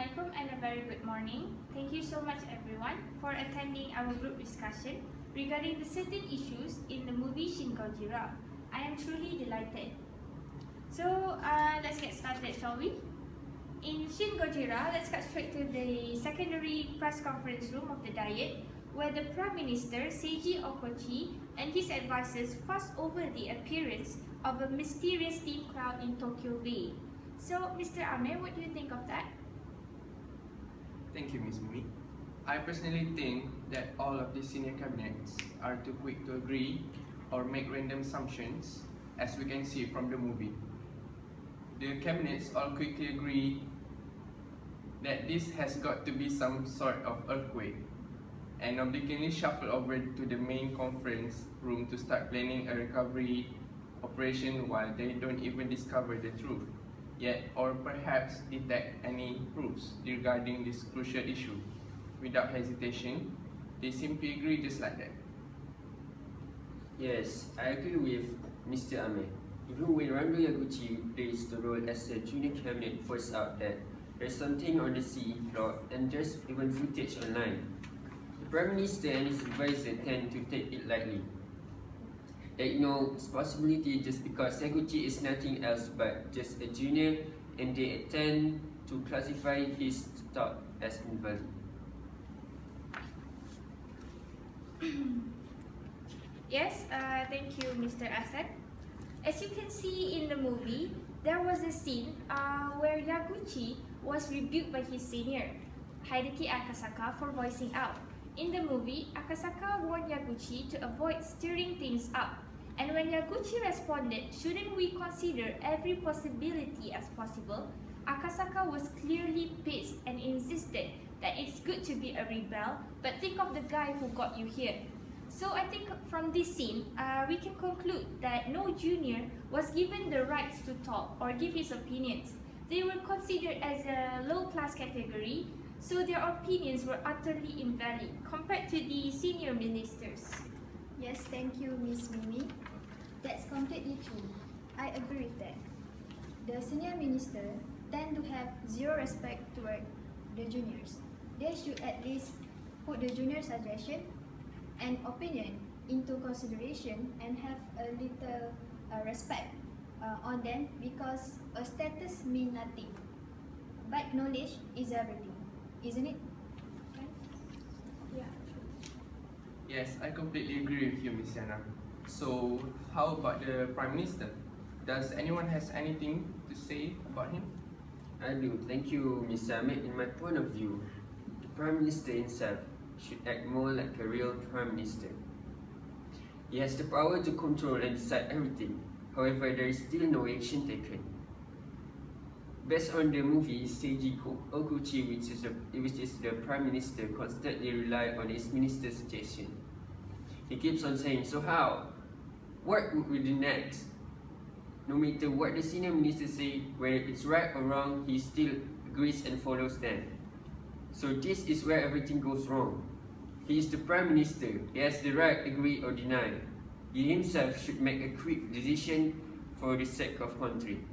Assalamualaikum and a very good morning. Thank you so much everyone for attending our group discussion regarding the certain issues in the movie Shin Gojira. I am truly delighted. So let's get started, shall we? In Shin Gojira, let's cut straight to the secondary press conference room of the Diet, where the Prime Minister Seiji Okochi and his advisors fuss over the appearance of a mysterious steam cloud in Tokyo Bay. So, Mr. Ameer, what do you think of that? Thank you, Ms. Mimi. I personally think that all of the senior cabinets are too quick to agree or make random assumptions, as we can see from the movie. The cabinets all quickly agree that this has got to be some sort of earthquake, and obligingly shuffle over to the main conference room to start planning a recovery operation while they don't even discover the truth yet, or perhaps detect any proofs regarding this crucial issue. Without hesitation, they simply agree just like that. Yes, I agree with Mr. Ameer. Even when Rando Yaguchi plays the role as a junior cabinet points out that there's something on the sea floor and there's even footage online. The Prime Minister and his advisor tend to take it lightly. They ignore its possibility just because Yaguchi is nothing else but just a junior, and they tend to classify his thought as invalid. Yes, thank you, Mr. Ahsan. As you can see in the movie, there was a scene where Yaguchi was rebuked by his senior, Hideki Akasaka, for voicing out. In the movie, Akasaka warned Yaguchi to avoid stirring things up. And when Yaguchi responded, shouldn't we consider every possibility as possible? Akasaka was clearly pissed and insisted that it's good to be a rebel, but think of the guy who got you here. So I think from this scene, we can conclude that no junior was given the rights to talk or give his opinions. They were considered as a low-class category, so their opinions were utterly invalid compared to the senior ministers. Yes, thank you, Miss Mimi. That's completely true. I agree with that. The senior minister tend to have zero respect toward the juniors. They should at least put the junior suggestion and opinion into consideration and have a little respect on them, because a status means nothing. But knowledge is everything, isn't it? Yeah. Yes, I completely agree with you, Ms. Yana. So, how about the Prime Minister? Does anyone has anything to say about him? I do. Thank you, Mr. Ameer. In my point of view, the Prime Minister himself should act more like a real Prime Minister. He has the power to control and decide everything. However, there is still no action taken. Based on the movie, Seiji Okuchi, which is the Prime Minister, constantly rely on his minister's suggestion. He keeps on saying, so how? What would we do next? No matter what the senior minister say, whether it's right or wrong, he still agrees and follows them. So this is where everything goes wrong. He is the Prime Minister. He has the right to agree or deny. He himself should make a quick decision for the sake of country,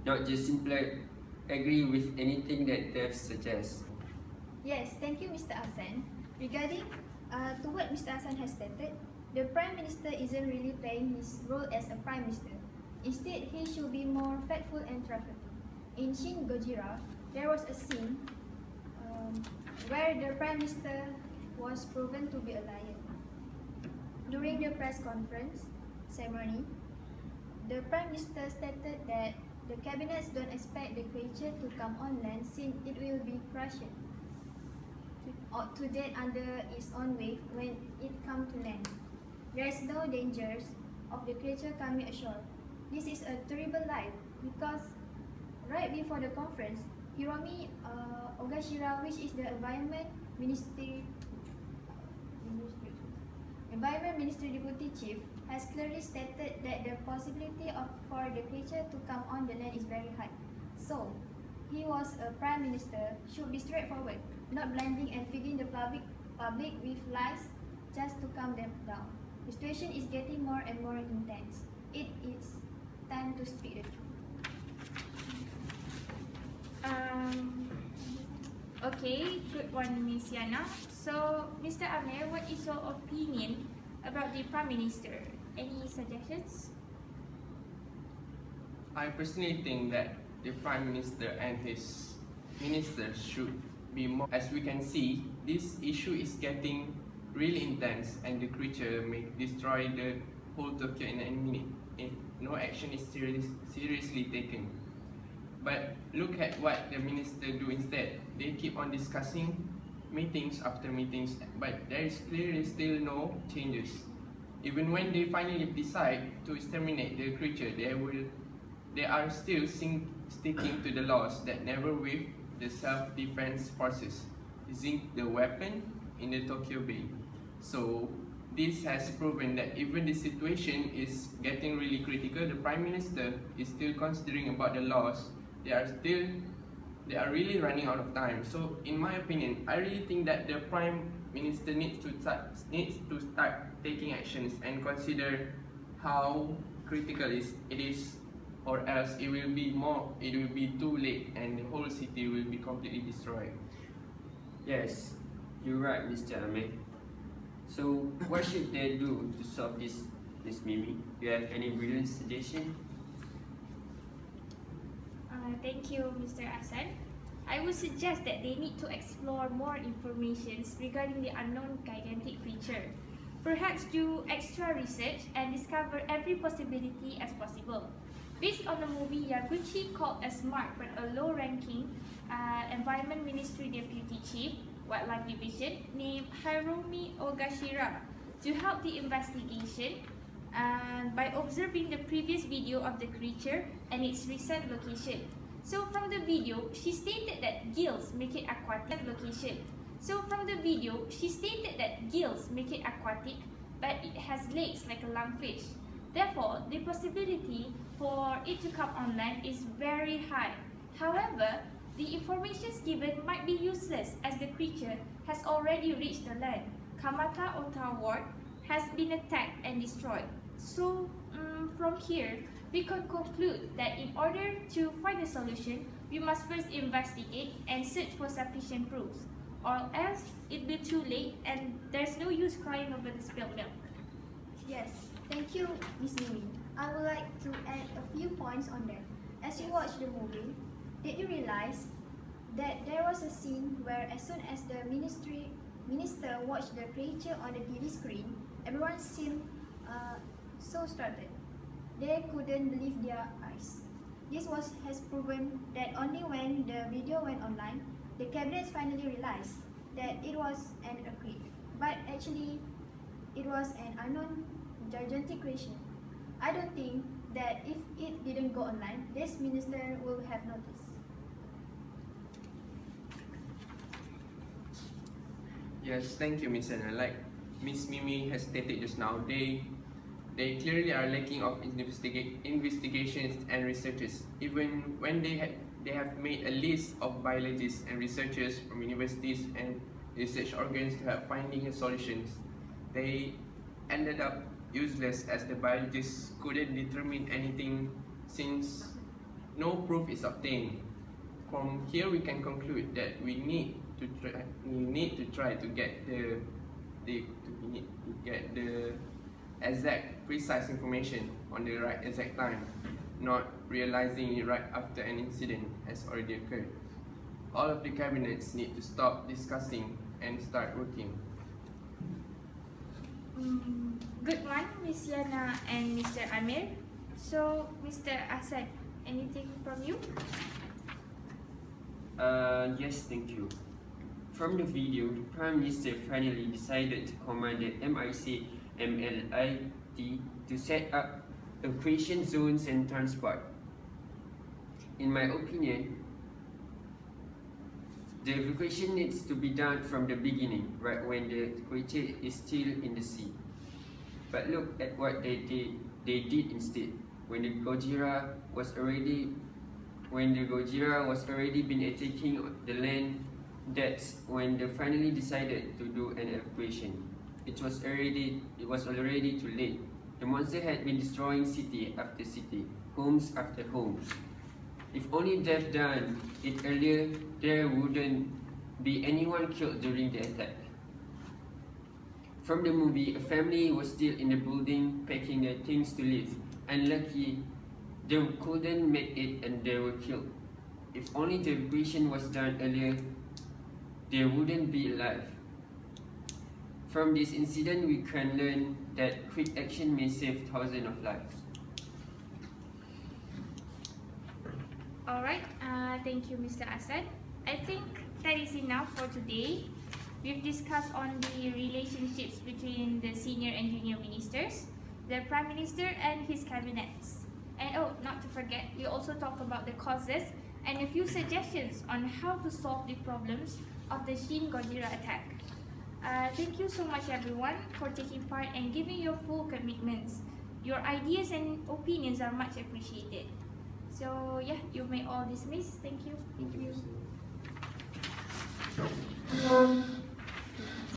not just simply agree with anything that they suggest. Yes, thank you, Mr. Ahsan. Regarding to what Mr. Ahsan has stated, the Prime Minister isn't really playing his role as a Prime Minister. Instead, he should be more factful and truthful. In Shin Gojira, there was a scene where the Prime Minister was proven to be a liar. During the press conference ceremony, the Prime Minister stated that the cabinets don't expect the creature to come on land since it will be crushed to death under its own weight when it comes to land. There is no danger of the creature coming ashore. This is a terrible lie, because right before the conference, Hiromi Ogashira, which is the Environment Ministry Deputy Chief, has clearly stated that the possibility for the creature to come on the land is very high. So, he was a Prime Minister should be straightforward, not blinding and feeding the public with lies just to calm them down. The situation is getting more and more intense. It is time to speak the truth. Okay, good one, Miss Yana. So, Mr. Ameer, what is your opinion about the Prime Minister? Any suggestions? I personally think that the Prime Minister and his ministers should be more. As we can see, this issue is getting really intense and the creature may destroy the whole Tokyo in a minute if no action is seriously taken. But look at what the minister do instead. They keep on discussing meetings after meetings, but there is clearly still no changes. Even when they finally decide to exterminate the creature, they are still sticking to the laws that never waive the self-defense forces using the weapon in the Tokyo Bay. So this has proven that even the situation is getting really critical, the Prime Minister is still considering about the laws. They are really running out of time. So in my opinion, I really think that the Prime Minister needs to start taking actions and consider how critical it is, or else it will be too late and the whole city will be completely destroyed. Yes, you're right, Mr. Ameer. So, what should they do to solve this, Miss Mimi? Do you have any brilliant suggestion? Thank you, Mr. Ahsan. I would suggest that they need to explore more information regarding the unknown gigantic creature. Perhaps do extra research and discover every possibility as possible. Based on the movie, Yaguchi called a smart but a low-ranking Environment Ministry Deputy Chief, Wildlife Division, named Hiromi Ogashira to help the investigation by observing the previous video of the creature and its recent location. So from the video, she stated that gills make it aquatic location. So from the video, she stated that gills make it aquatic, but it has legs like a lungfish. Therefore, the possibility for it to come on land is very high. However, the information given might be useless as the creature has already reached the land. Kamata Ota Ward has been attacked and destroyed. So, from here, we can conclude that in order to find a solution, we must first investigate and search for sufficient proofs, or else it'll be too late and there's no use crying over the spilled milk. Yes, thank you, Miss Mimi. I would like to add a few points on that. As you watch the movie, did you realize that there was a scene where as soon as the minister watched the creature on the TV screen, everyone seemed so startled. They couldn't believe their eyes. This has proven that only when the video went online, the cabinet finally realized that it was an earthquake, but actually it was an unknown gigantic creature. I don't think that if it didn't go online, this minister will have noticed. Yes, thank you, Miss Yana. Like Miss Mimi has stated just now, they clearly are lacking of investigations and researchers. Even when they have made a list of biologists and researchers from universities and research organs to help finding a solutions, they ended up useless as the biologists couldn't determine anything since no proof is obtained. From here we can conclude that we need to try to get the exact precise information on the right exact time, not realizing it right after an incident has already occurred. All of the cabinets need to stop discussing and start working. Good one, Miss Yana and Mr. Ameer. So, Mr. Ahsan, anything from you? Yes, thank you. From the video, the Prime Minister finally decided to command the MIC-MLIT to set up evacuation zones and transport. In my opinion, the evacuation needs to be done from the beginning, right when the creature is still in the sea. But look at what they did instead. When the Gojira was already been attacking the land, that's when they finally decided to do an evacuation. It was already too late. The monster had been destroying city after city, homes after homes. If only they've done it earlier, there wouldn't be anyone killed during the attack. From the movie, a family was still in the building packing their things to leave. Unlucky, they couldn't make it and they were killed. If only the evacuation was done earlier, they wouldn't be alive. From this incident, we can learn that quick action may save thousands of lives. Alright, thank you, Mr. Ahsan. I think that is enough for today. We've discussed on the relationships between the senior and junior ministers, the Prime Minister and his cabinets. And oh, not to forget, we also talk about the causes and a few suggestions on how to solve the problems of the Shin Gojira attack. Thank you so much everyone for taking part and giving your full commitments. Your ideas and opinions are much appreciated. So yeah, you may all dismiss. Thank you. Thank you. you.